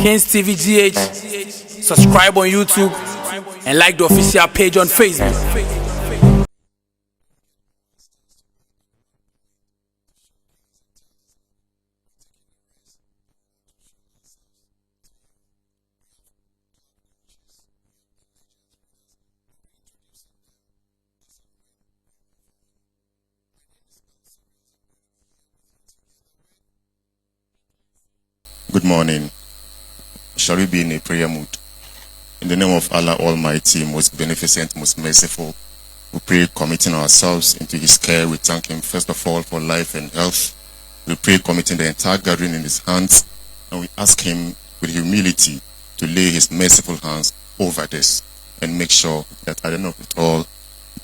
Kings TV GH. Subscribe on YouTube and like the official page on Facebook. Good morning. Shall we be in a prayer mood? In the name of Allah Almighty, most beneficent, most merciful, we pray committing ourselves into His care. We thank Him first of all for life and health. We pray committing the entire gathering in His hands, and we ask Him with humility to lay His merciful hands over this and make sure that at the end of it all,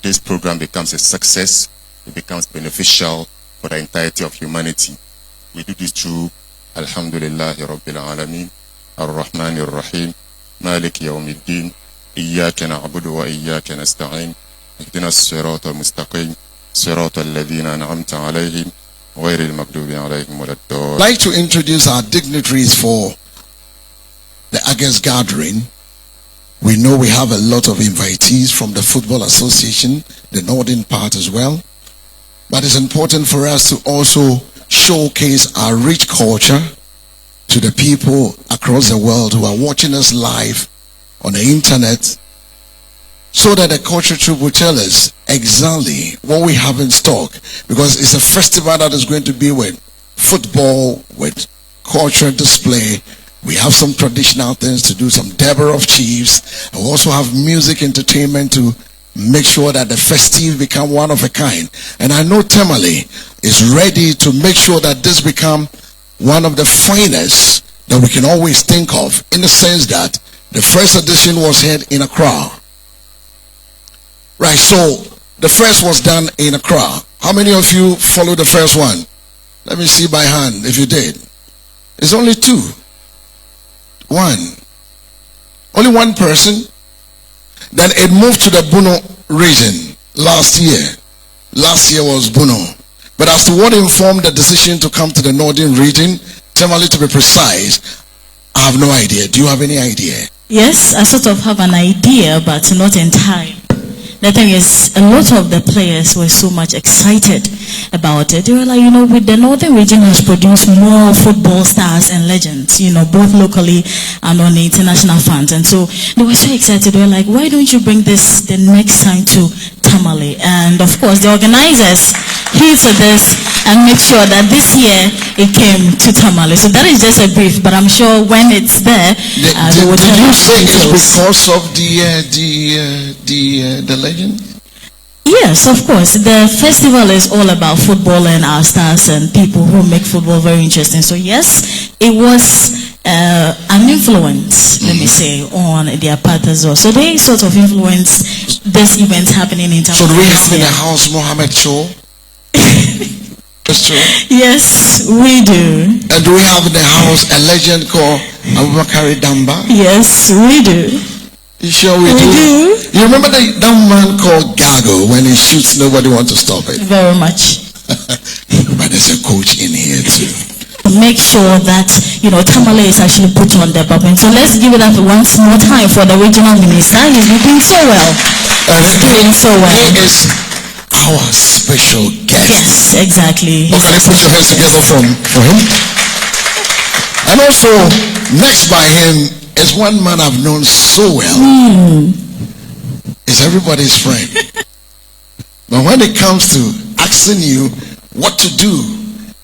this program becomes a success. It becomes beneficial for the entirety of humanity. We do this through Alhamdulillahi Rabbil Alameen, Ar-Rahman Ar-Rahim, Malik Yawmiddin, Iyaka na'budu wa iyaka nasta'in, Ihdina as-sirata al-mustaqim, sirata alladhina an'amta alayhim, ghayri al-maghdubi alayhim waladdallin. I'd like to introduce our dignitaries for the August gathering. We know we have a lot of invitees from the Football Association, the northern part as well. But it's important for us to also showcase our rich culture to the people across the world who are watching us live on the internet, so that the culture troop will tell us exactly what we have in stock, because it's a festival that is going to be with football, with cultural display. We have some traditional things to do, some Deborah of Chiefs, and we also have music entertainment to make sure that the festive become one of a kind. And I know Tamale is ready to make sure that this become one of the finest that we can always think of, in the sense that the first edition was held in Accra. Right, so the first was done in Accra. How many of you followed the first one? Let me see by hand if you did. It's only two. One. Only one person. Then it moved to the Bono region last year. Last year was Bono. But as to what informed the decision to come to the northern region, Tamale to be precise, I have no idea. Do you have any idea? Yes, I sort of have an idea, but not in time. The thing is, a lot of the players were so much excited about it. They were like, with the northern region has produced more football stars and legends, both locally and on the international front. And so they were so excited. They were like, why don't you bring this the next time to Tamale? And of course, the organizers heed to this and make sure that this year it came to Tamale. So that is just a brief, but I'm sure when it's there, they will tell us. Did you say it's because of the legend? Yes, of course. The festival is all about football and our stars and people who make football very interesting. So yes, it was an influence, let me say, on their part as well. So they sort of influenced this event happening in Tamale. So do we have in the house Mohammed Cho? That's true. Yes, we do. And do we have in the house a legend called Abubakar Damba? Yes, we do. You sure we do? You remember that man called Gago, when he shoots, nobody wants to stop it? Very much. But there's a coach in here too. Make sure that, Tamale is actually put on the bubble. So let's give it up once more time for the regional minister. He's doing so well. He's doing so well. He is our special guest. Yes, exactly. Oh, can you put your hands together for him? And also, next by him is one man I've known so well. Is everybody's friend. But when it comes to asking you what to do,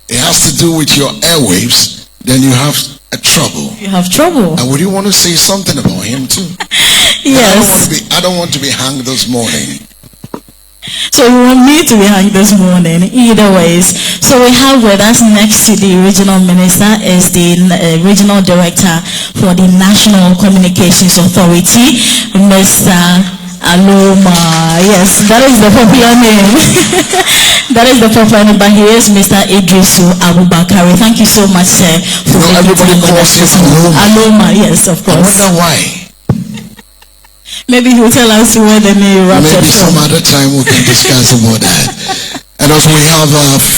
it has to do with your airwaves, then you have a trouble. You have trouble. And would you want to say something about him too? Yes. I don't want to be hanged this morning. So you want me to be hanged this morning, either ways. So we have with us next to the regional minister is the regional director for the National Communications Authority, Mr. Aloma. Yes, that is the popular name. That is the popular name, but he is Mr. Idrisu Abubakar. Thank you so much, sir. For everybody calls him Aloma. Aloma, yes, of course. I wonder why. Maybe he will tell us where the name wrapped up. Maybe some other time we can discuss about that. And also we have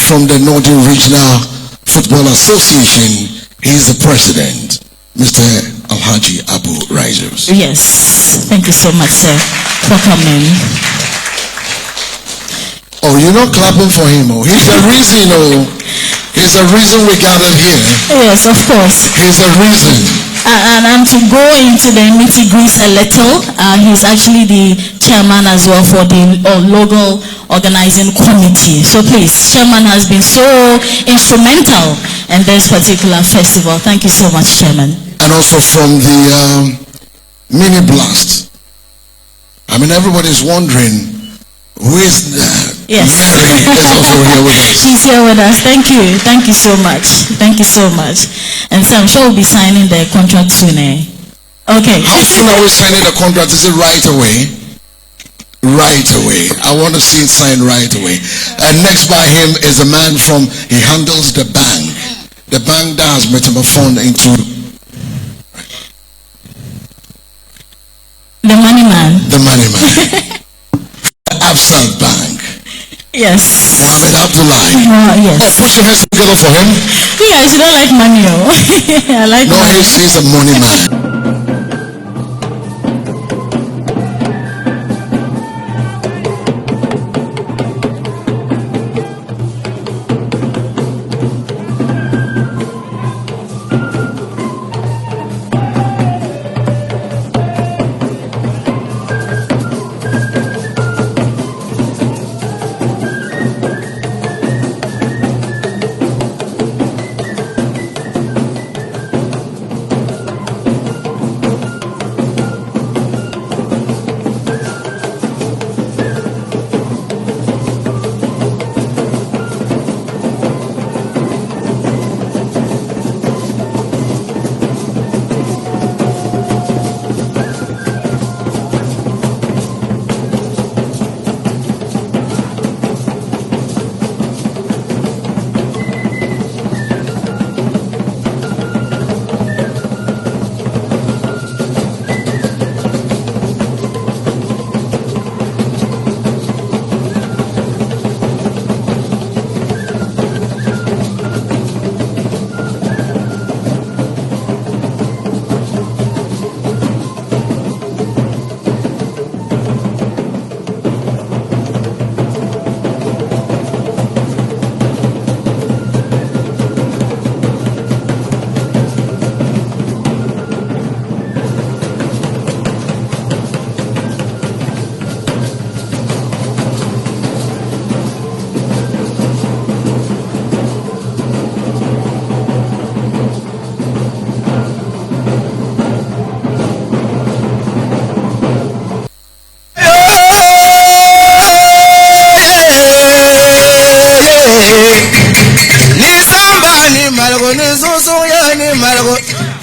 from the Northern Regional Football Association, he's the president. Mr. Alhaji Abu Rizos. Yes, thank you so much, sir, for coming. Oh, you're not clapping for him. Oh, he's the reason. Oh, he's the reason we gathered here. Yes, of course. He's the reason. And to go into the nitty-gritty a little, he's actually the chairman as well for the local organizing committee. So please, chairman has been so instrumental in this particular festival. Thank you so much, chairman. And also from the mini blast. I mean, everybody's wondering who is that? Yes. Mary is also here with us. She's here with us. Thank you. Thank you so much. Thank you so much. And so I'm sure we'll be signing the contract soon. Okay. How soon are we signing the contract? Is it right away? Right away. I want to see it signed right away. And next by him is a man he handles the bank. The bank does metamorphone into the money man. the money man. Absent Bank. Yes. Mohammed Abdullah. Yes. Oh, put your hands together for him. Yeah, I don't like money. I like No, money. he's a money man.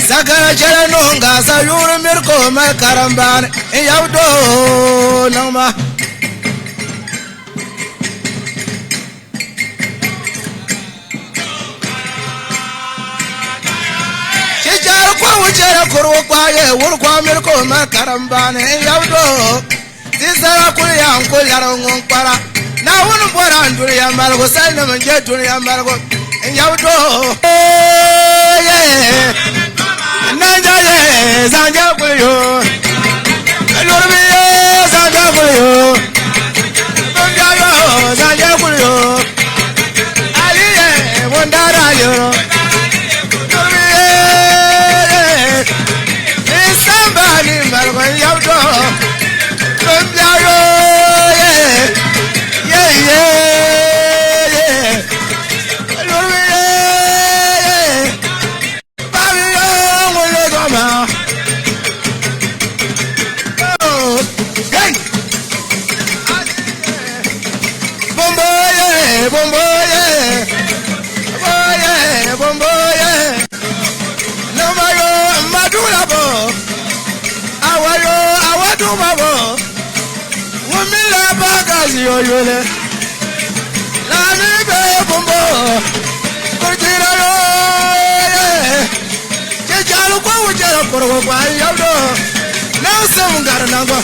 Sakara jala nonga sa yuru mirko ma karamban yaudo nama Chijar kwa wujera kuru kwa ye wur kwa mirko ma karamban yaudo Tisara kulya kulya ngongpara na wunu bora nduriya malgo salna manje duriya malgo yaudo Nanjaye Sanja Kuyo Lurbiye Sanja Kuyo Bunjayo Sanja Kuyo Aliye Wondara Yoro Lurbiye Isamba ni Malgo Yaudo Bunjayo Yole la ni be bombo kujira yo je jalu ko wujara korgo kwa yawdo na sem garna go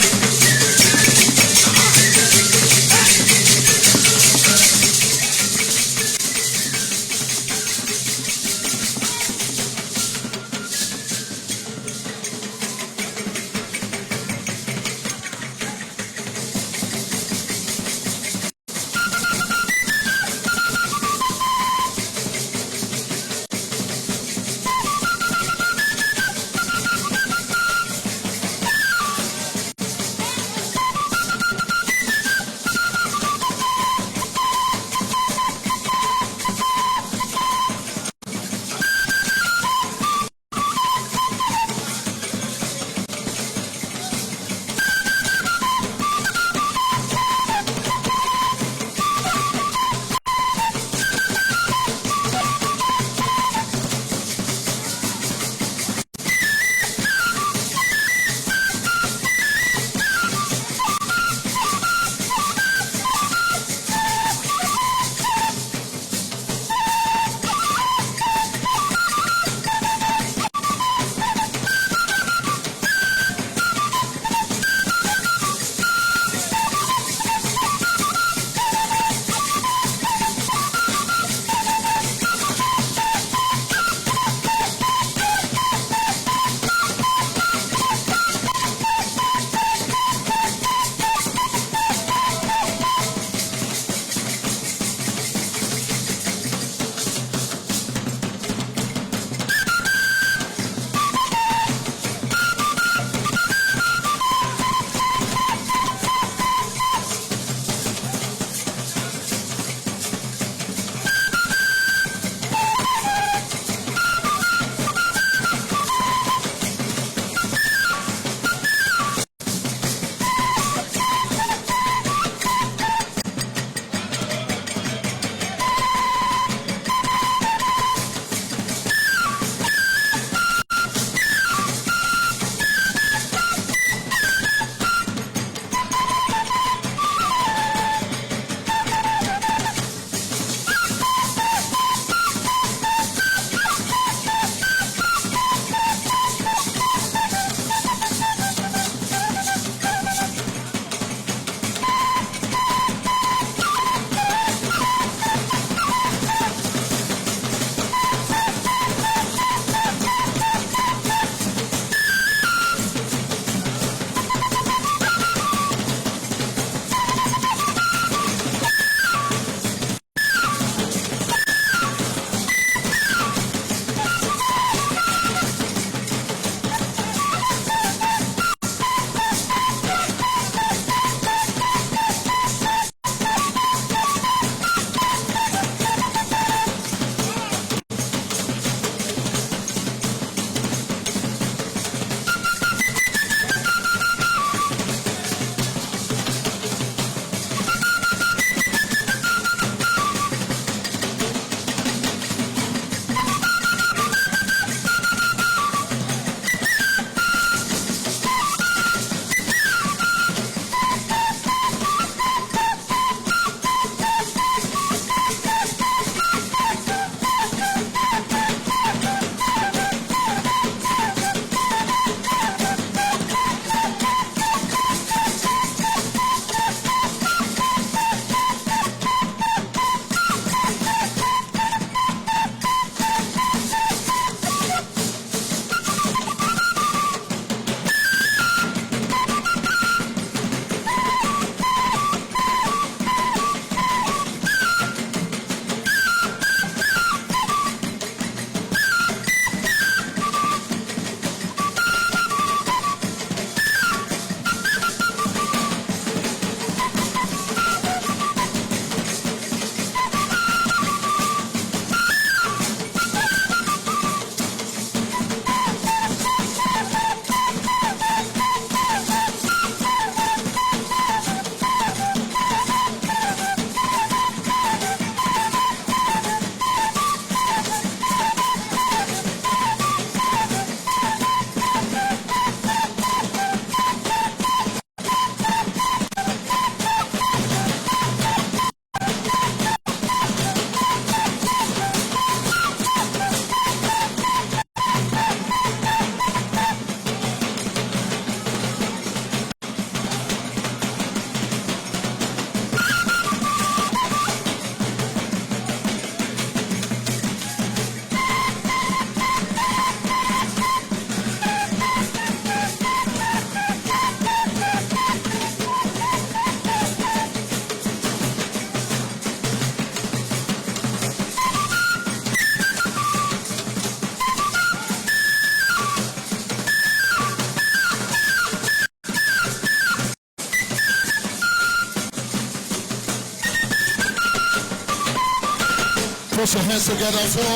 Put your hands together for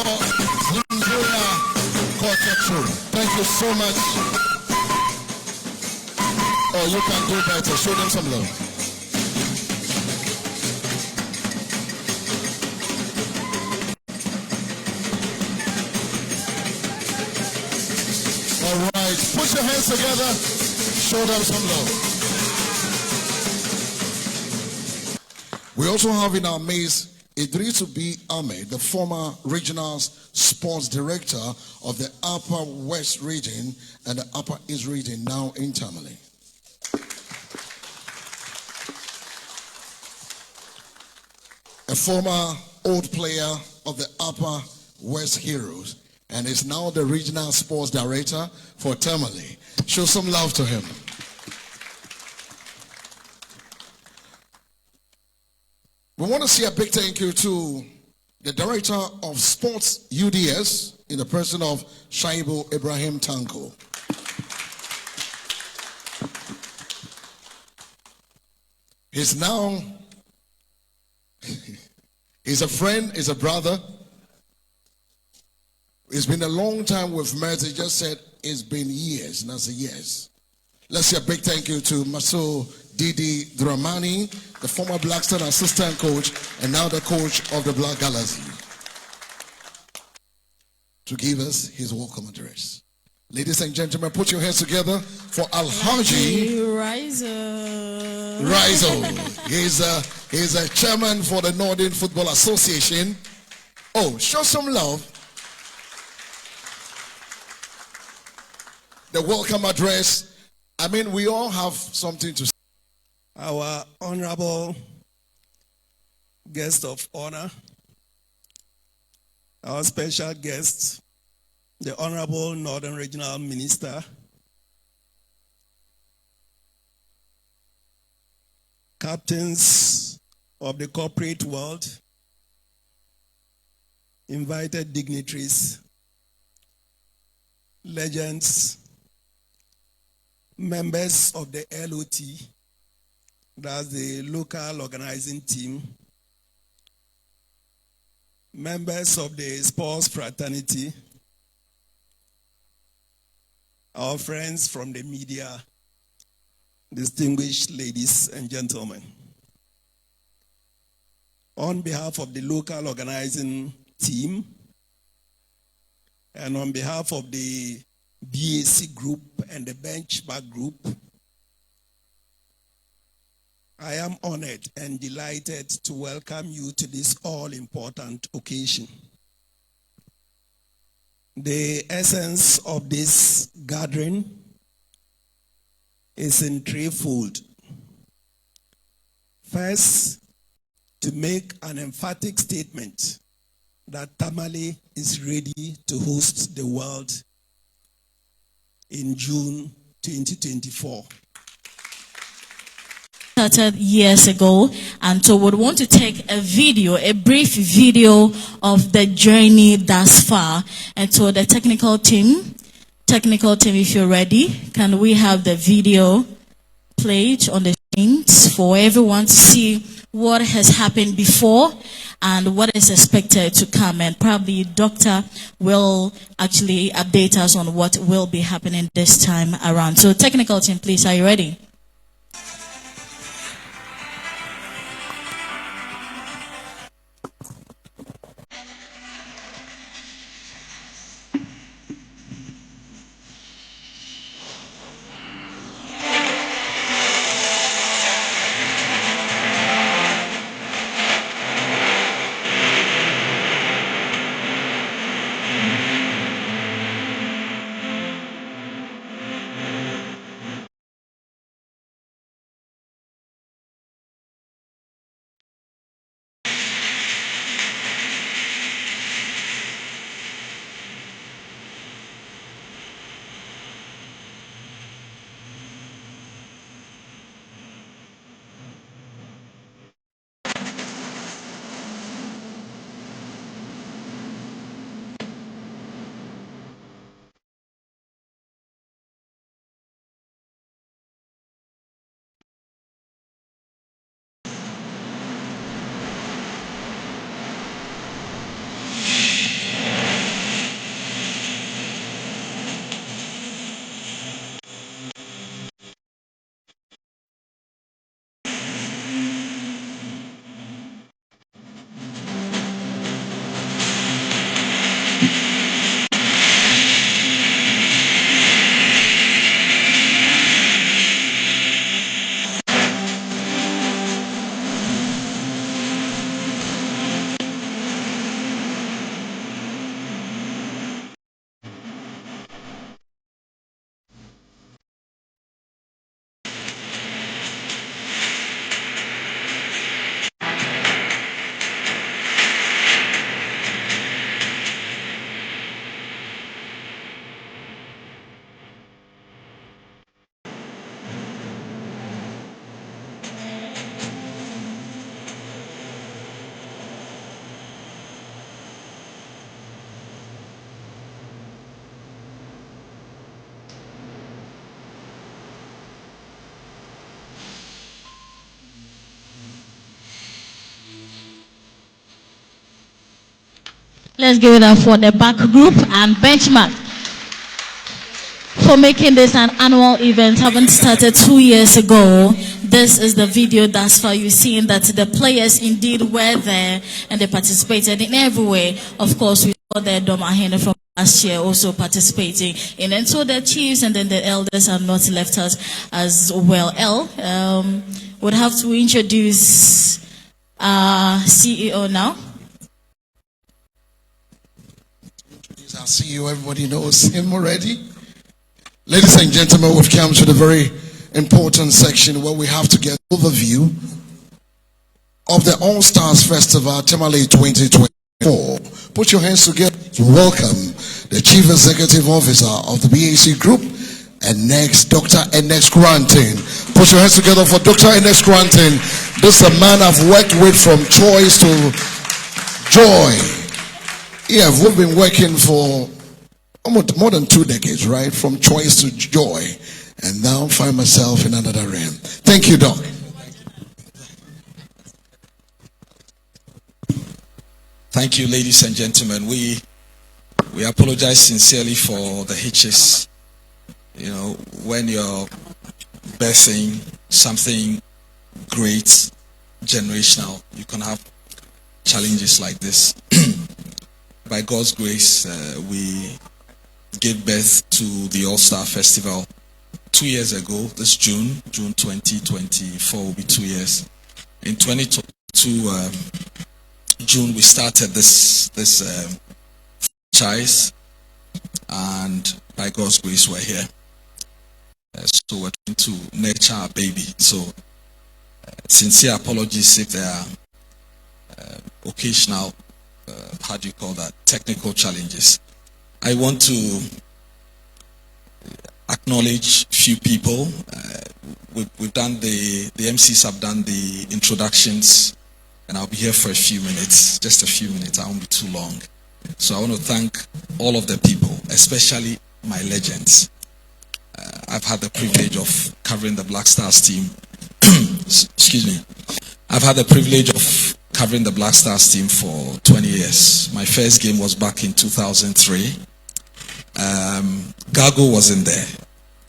Nigeria Cortex. Thank you so much. Oh, you can do better. Show them some love. All right, put your hands together. Show them some love. We also have in our midst Idrisu B. Ahmed, the former regional sports director of the Upper West region and the Upper East region, now in Tamale. A former old player of the Upper West Heroes and is now the regional sports director for Tamale. Show some love to him. We want to say a big thank you to the Director of Sports UDS in the person of Shaibu Ibrahim Tanko. He's now, he's a friend, he's a brother. It's been a long time we've met. He just said it's been years, and I said yes. Let's say a big thank you to Maso Didi Dramani, the former Blackstone assistant coach and now the coach of the Black Galaxy, to give us his welcome address. Ladies and gentlemen, put your hands together for Alhaji Rizo. He's a chairman for the Northern Football Association. Oh, show some love. The welcome address. I mean, we all have something to say. Our honorable guest of honor, our special guest, the Honorable Northern Regional Minister, captains of the corporate world, invited dignitaries, legends, members of the LOT, that's the local organizing team, members of the sports fraternity, our friends from the media, distinguished ladies and gentlemen. On behalf of the local organizing team and on behalf of the BAC group and the benchmark group, I am honored and delighted to welcome you to this all-important occasion. The essence of this gathering is in threefold. First, to make an emphatic statement that Tamale is ready to host the world in June 2024. Started years ago, and so would want to take a brief video of the journey thus far. And so the technical team, if you're ready, can we have the video played on the screens for everyone to see what has happened before and what is expected to come? And probably Doctor will actually update us on what will be happening this time around. So technical team, please, are you ready? Let's give it up for the back group and Benchmark for making this an annual event. Haven't started 2 years ago. This is the video thus far. You're seeing that the players indeed were there and they participated in every way. Of course, we saw the Domahene from last year also participating in, and so the chiefs and then the elders are not left out as well. Would have to introduce our CEO now. Our CEO, everybody knows him already. Ladies and gentlemen, we've come to the very important section where we have to get an overview of the All Stars Festival Tamale 2024. Put your hands together to welcome the Chief Executive Officer of the BAC Group, and next, Dr. N.X. Granting. Put your hands together for Dr. N.X. Granting. This is a man I've worked with from choice to joy. Yeah, we've been working for almost more than 2 decades, right? From choice to joy. And now find myself in another realm. Thank you, Doc. Thank you, ladies and gentlemen. We apologize sincerely for the hitches. You know, when you're birthing something great, generational, you can have challenges like this. By God's grace, we gave birth to the All-Star Festival 2 years ago. This June 2024 will be 2 years. In 2022 June, we started this franchise, and by God's grace, we're here. So we're trying to nurture our baby. So sincere apologies if there are occasional, how do you call that, technical challenges. I want to acknowledge few people. We've done the MCs have done the introductions, and I'll be here for a few minutes, just a few minutes. I won't be too long. So I want to thank all of the people, especially my legends. I've had the privilege of covering the Black Stars team. Excuse me. I've had the privilege of covering the Black Stars team for 20 years. My first game was back in 2003. Gago wasn't there.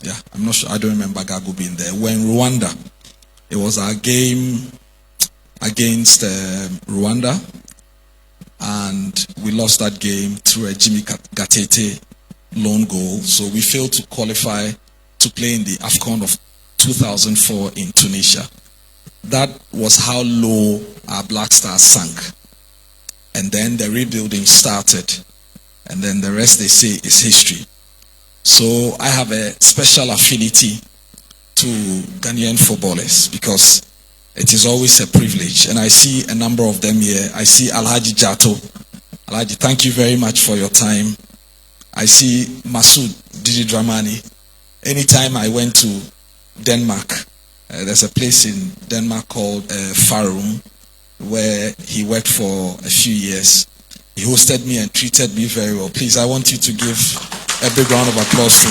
Yeah, I'm not sure. I don't remember Gago being there. We're in Rwanda. It was our game against Rwanda, and we lost that game through a Jimmy Gatete lone goal. So we failed to qualify to play in the AFCON of 2004 in Tunisia. That was how low our Black Stars sank. And then the rebuilding started. And then the rest, they say, is history. So I have a special affinity to Ghanaian footballers because it is always a privilege. And I see a number of them here. I see Alhaji Jato. Alhaji, thank you very much for your time. I see Masoud Didi Dramani. Anytime I went to Denmark, there's a place in Denmark called Farum, where he worked for a few years. He hosted me and treated me very well. Please, I want you to give a big round of applause to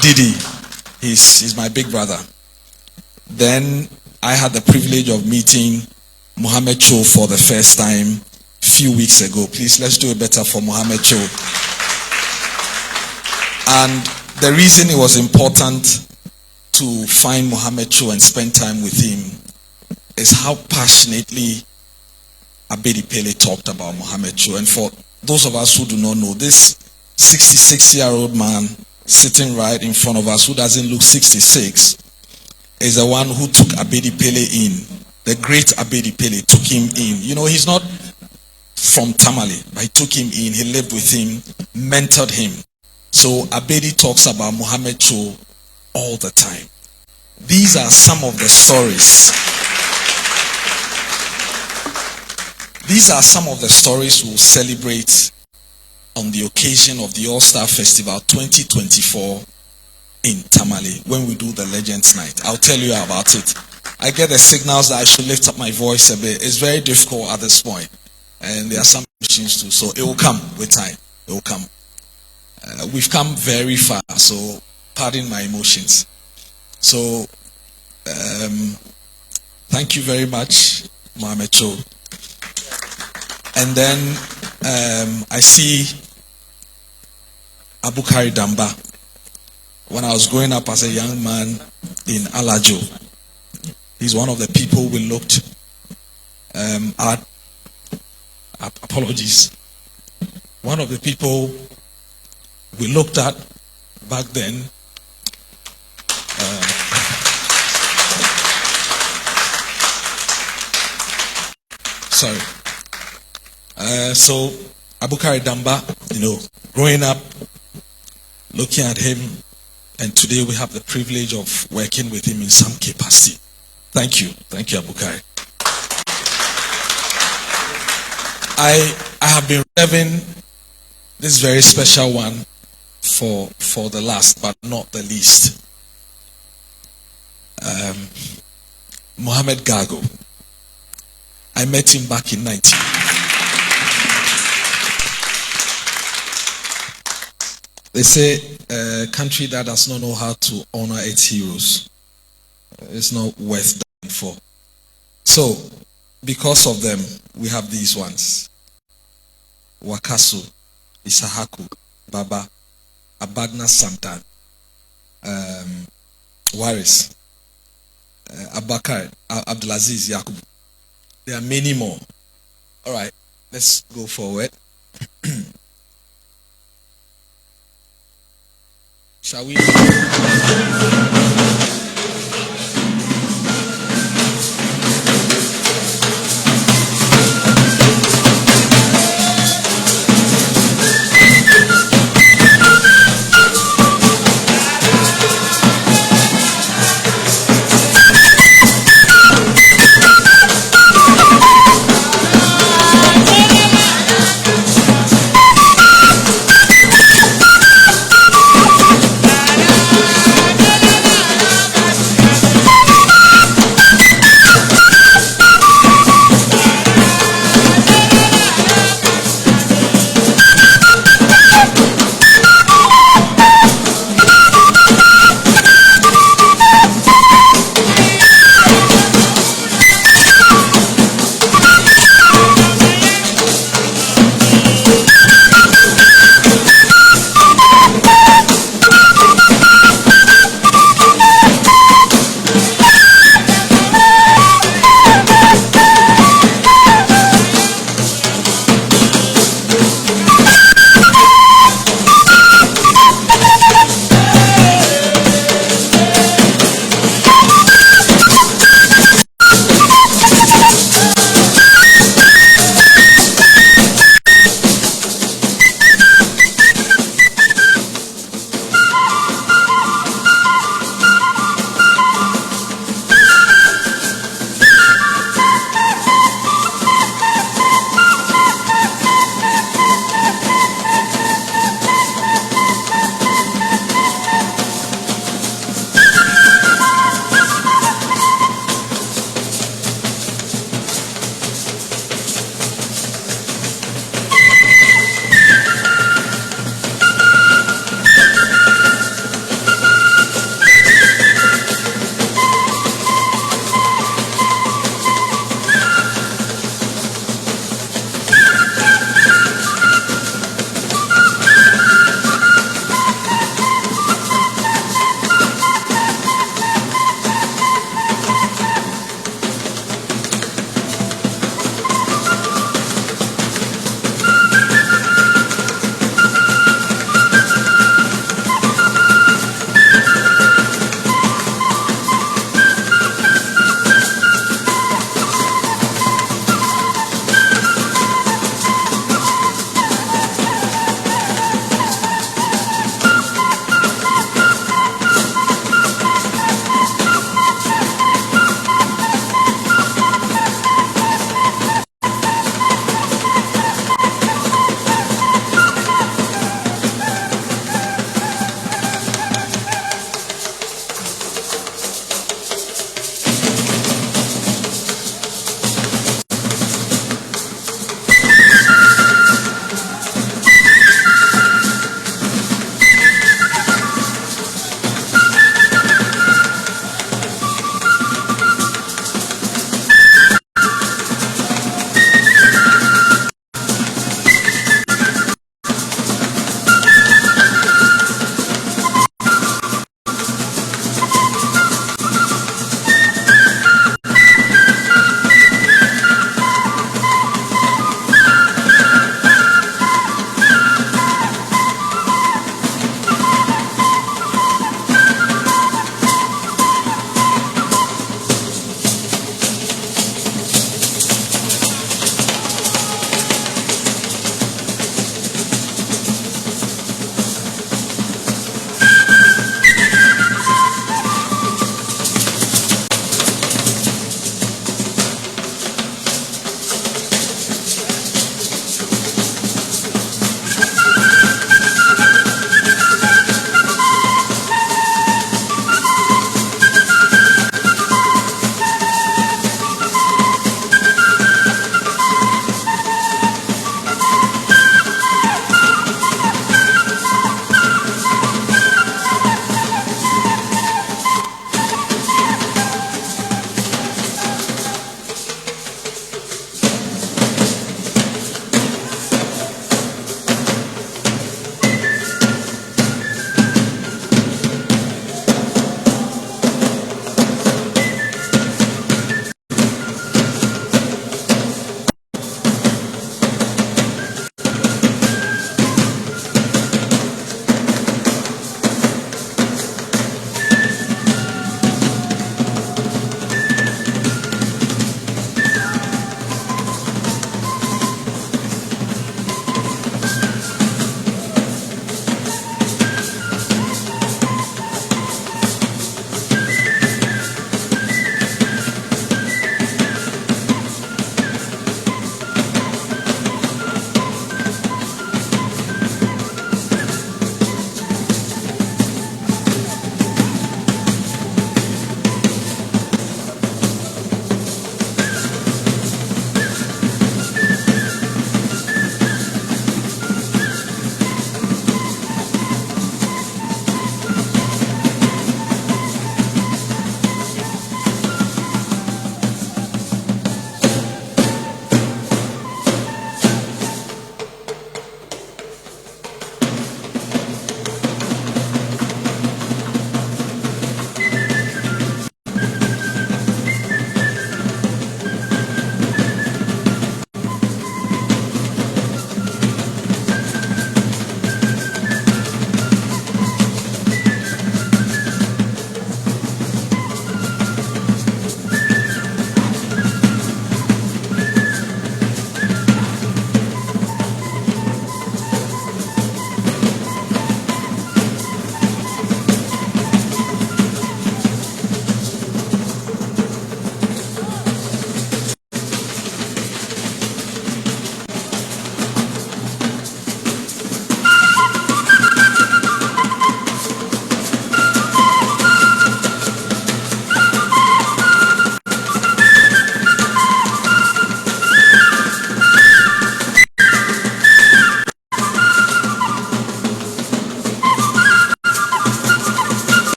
Didi. He's my big brother. Then I had the privilege of meeting Mohamed Cho for the first time a few weeks ago. Please, let's do it better for Mohamed Cho. And the reason it was important to find Mohamed Cho and spend time with him is how passionately Abedi Pele talked about Mohamed Cho. And for those of us who do not know, this 66-year-old man sitting right in front of us, who doesn't look 66, is the one who took Abedi Pele in. The great Abedi Pele took him in. You know, he's not from Tamale, but he took him in, he lived with him, mentored him. So Abedi talks about Mohamed Cho all the time. These are some of the stories. These are some of the stories we'll celebrate on the occasion of the All-Star Festival 2024 in Tamale when we do the Legends Night. I'll tell you about it. I get the signals that I should lift up my voice a bit. It's very difficult at this point, and there are some machines too, so it will come with time. It will come. We've come very far, so pardon my emotions. So thank you very much, Mohamed Cho. And then I see Abukari Damba. When I was growing up as a young man in Alajo, he's one of the people we looked at. Apologies. One of the people we looked at back then. Sorry. So Abukari Damba, growing up, looking at him, and today we have the privilege of working with him in some capacity. Thank you, Abukari. I have been reserving this very special one for the last, but not the least. Mohammed Gago. I met him back in 90. They say a country that does not know how to honor its heroes is not worth dying for. So, because of them, we have these ones. Wakasu, Isahaku, Baba, Abagna Santan, Waris, Abakar, Abdulaziz Yakubu. There are many more. All right, let's go forward. Shall we?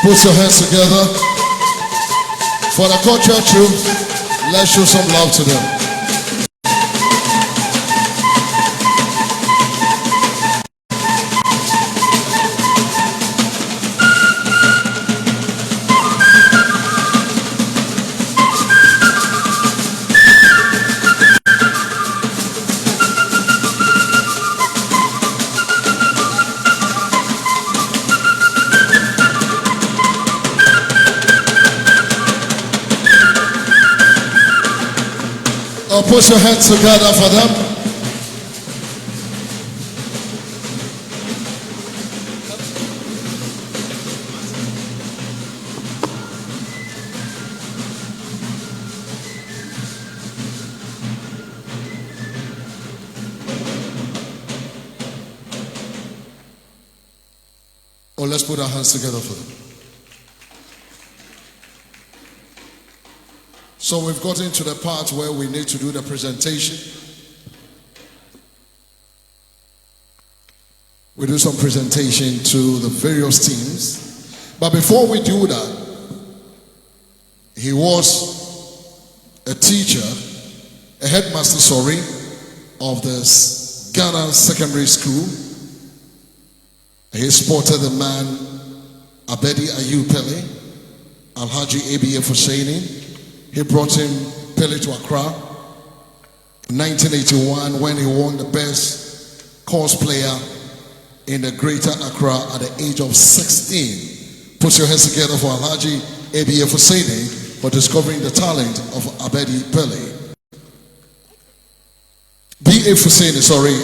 Put your hands together for the cultural troops. Let's show some love to them. Put your hands together for them. Oh, let's put our hands together for them. So we've got into the part where we need to do the presentation. We do some presentation to the various teams. But before we do that, he was a teacher, a headmaster, of this Ghana secondary school. He supported the man Abedi Ayu Pele, Alhaji ABF Husseini. He brought him Pele to Accra in 1981 when he won the best course player in the Greater Accra at the age of 16. Put your hands together for Alhaji ABF Husseini for discovering the talent of Abedi Pele. B.F. Husseini,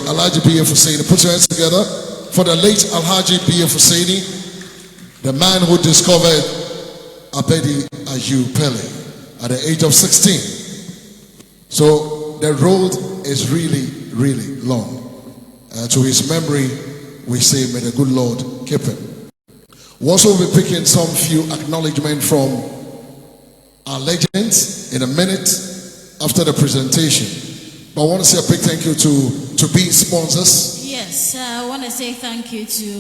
Alhaji B.F. Husseini. Put your hands together for the late Alhaji B.F. Husseini, the man who discovered Abedi Ayu Pele at the age of 16. So the road is really, really long. To his memory, we say, may the good Lord keep him. We'll also be picking some few acknowledgement from our legends in a minute after the presentation. But I want to say a big thank you to B sponsors. Yes, I want to say thank you to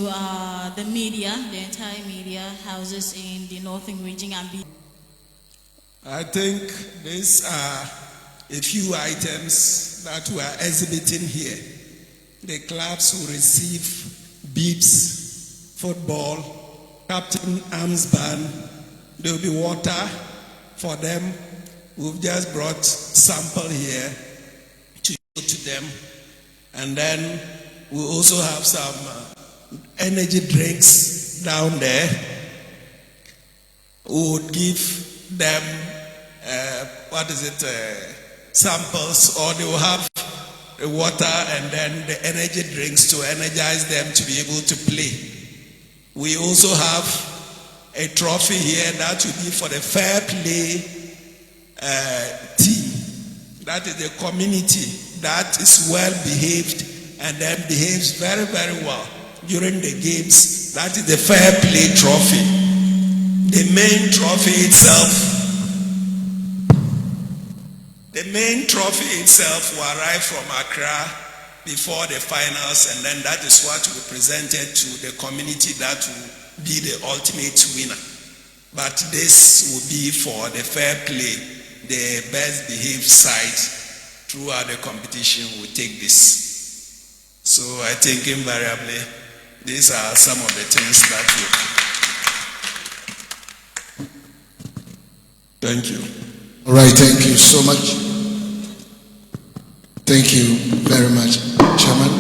the media, the entire media houses in the Northern region and beyond. I think these are a few items that we are exhibiting here. The clubs will receive bibs, football, captain armband. There will be water for them. We've just brought sample here to show to them. And then we also have some energy drinks down there. We would give them samples, or they will have the water and then the energy drinks to energize them to be able to play. We also have a trophy here that will be for the fair play team. That is the community that is well behaved and then behaves very, very well during the games. That is the fair play trophy. The main trophy itself will arrive from Accra before the finals, and then that is what will be presented to the community that will be the ultimate winner. But this will be for the fair play, the best behaved side throughout the competition will take this. So I think invariably these are some of the things that will. Thank you. All right, thank you so much. Thank you very much, Chairman.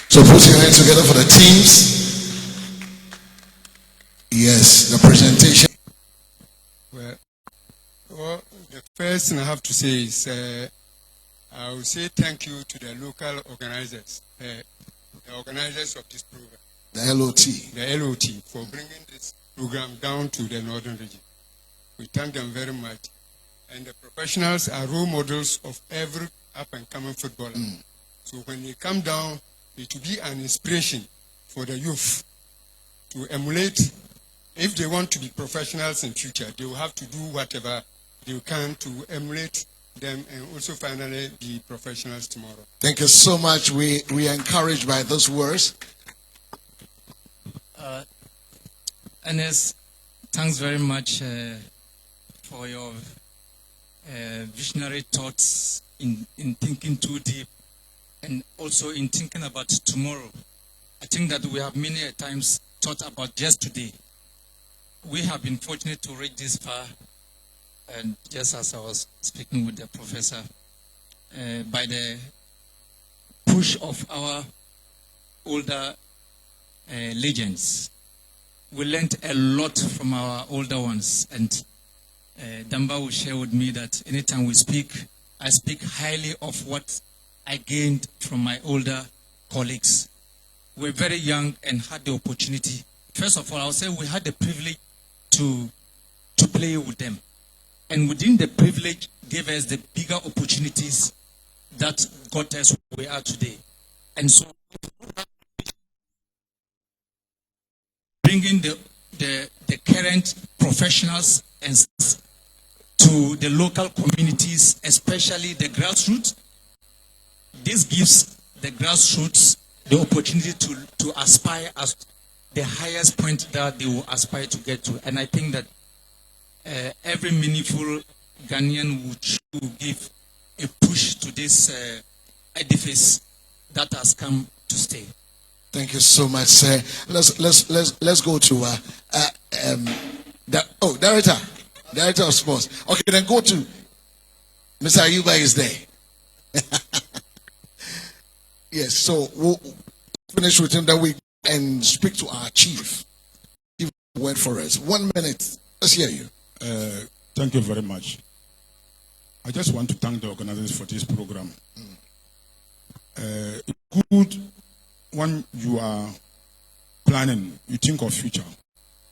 So put your hands together for the teams. Yes, the presentation. Well, the first thing I have to say is I will say thank you to the local organizers, the organizers of this program. The LOT. The LOT for bringing this program down to the northern region. We thank them very much. And the professionals are role models of every up-and-coming footballer. So when they come down, it will be an inspiration for the youth to emulate. If they want to be professionals in future, they will have to do whatever they can to emulate them and also finally be professionals tomorrow. Thank you so much. We are encouraged by those words. Ernest, thanks very much for your visionary thoughts in thinking too deep and also in thinking about tomorrow. I think that we have many times thought about just today. We have been fortunate to reach this far, and just as I was speaking with the professor, by the push of our older legends. We learned a lot from our older ones, and Damba will share with me that anytime we speak, I speak highly of what I gained from my older colleagues. We're very young and had the opportunity. First of all, I'll say we had the privilege to play with them. And within the privilege gave us the bigger opportunities that got us where we are today. And so bringing the current professionals and to the local communities, especially the grassroots, this gives the grassroots the opportunity to aspire at the highest point that they will aspire to get to. And I think that every meaningful Ghanaian would give a push to this edifice that has come to stay. Thank you so much, sir. Let's go to director of sports. Okay, then go to Mr. Ayuba is there. Yes, so we'll finish with him. Then we and speak to our chief. Give a word for us. 1 minute. Let's hear you. Thank you very much. I just want to thank the organizers for this program. It's good when you are planning, you think of future.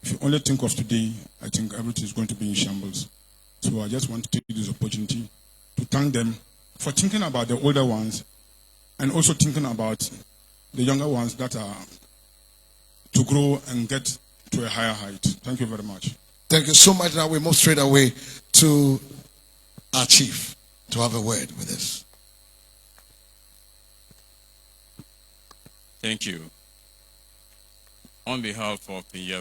If you only think of today, I think everything is going to be in shambles. So I just want to take this opportunity to thank them for thinking about the older ones and also thinking about the younger ones that are to grow and get to a higher height. Thank you very much. Thank you so much. Now we move straight away to our chief to have a word with us. Thank you. On behalf of the